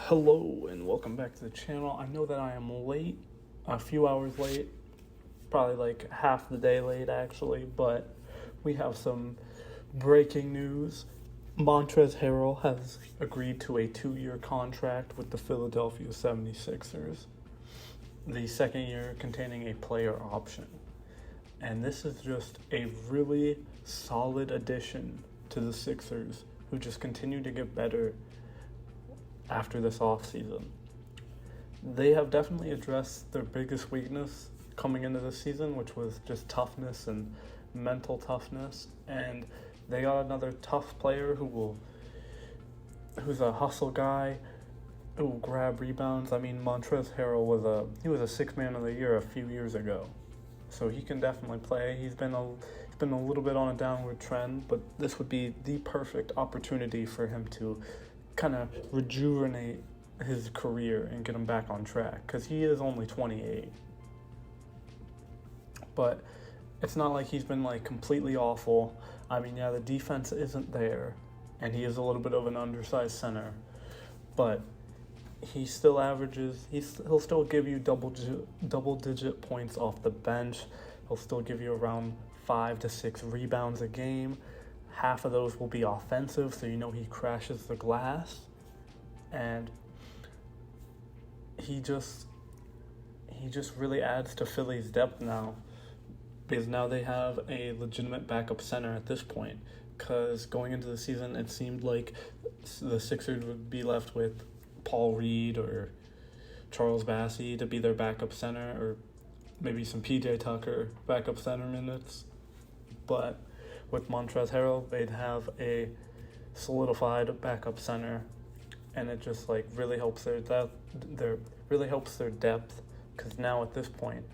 Hello and welcome back to the channel. I know that I am late, a few hours late, probably like half the day late actually, but we have some breaking news. Montrezl Harrell has agreed to a 2-year contract with the Philadelphia 76ers, the second year containing a player option. And this is just a really solid addition to the Sixers, who just continue to get better after this offseason. They have definitely addressed their biggest weakness coming into the season, which was just toughness and mental toughness. And they got another tough player who's a hustle guy, who will grab rebounds. I mean, Montrezl Harrell was a sixth man of the year a few years ago, so he can definitely play. He's been a little bit on a downward trend, but this would be the perfect opportunity for him to kind of rejuvenate his career and get him back on track, because he is only 28. But it's not like he's been like completely awful. I mean, yeah, the defense isn't there, and he is a little bit of an undersized center, but he still averages, he'll still give you double digit points off the bench. He'll still give you around 5 to 6 rebounds a game. Half of those will be offensive, so you know he crashes the glass. And he just really adds to Philly's depth now, because now they have a legitimate backup center at this point. Because going into the season, it seemed like the Sixers would be left with Paul Reed or Charles Bassey to be their backup center, or maybe some PJ Tucker backup center minutes. But with Montrezl Harrell, they'd have a solidified backup center, and it just like really helps their depth. Because now at this point,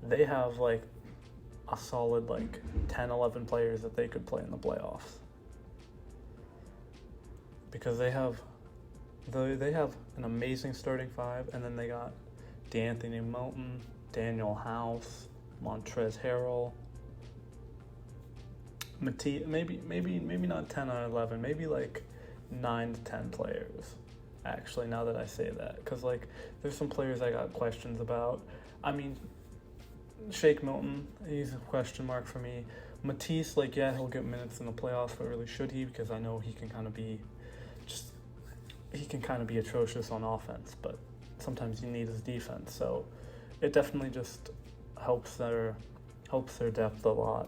they have like a solid like 10, 11 players that they could play in the playoffs, because they have an amazing starting five, and then they got DeAnthony Melton, Daniel House, Montrezl Harrell, maybe not 10 or 11, maybe like 9 to 10 players, actually, now that I say that, because like there's some players I got questions about. I mean, Shake Milton, he's a question mark for me. Matisse, like, yeah, he'll get minutes in the playoffs, but really should he? Because I know he can kind of be atrocious on offense, but sometimes you need his defense. So it definitely just helps their depth a lot.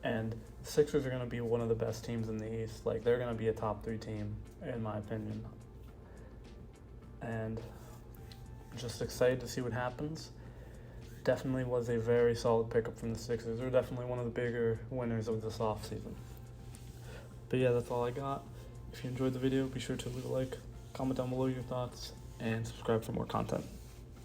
And the Sixers are going to be one of the best teams in the East. Like, they're going to be a top 3 team, in my opinion. And just excited to see what happens. Definitely was a very solid pickup from the Sixers. They're definitely one of the bigger winners of this offseason. But yeah, that's all I got. If you enjoyed the video, be sure to leave a like, comment down below your thoughts, and subscribe for more content.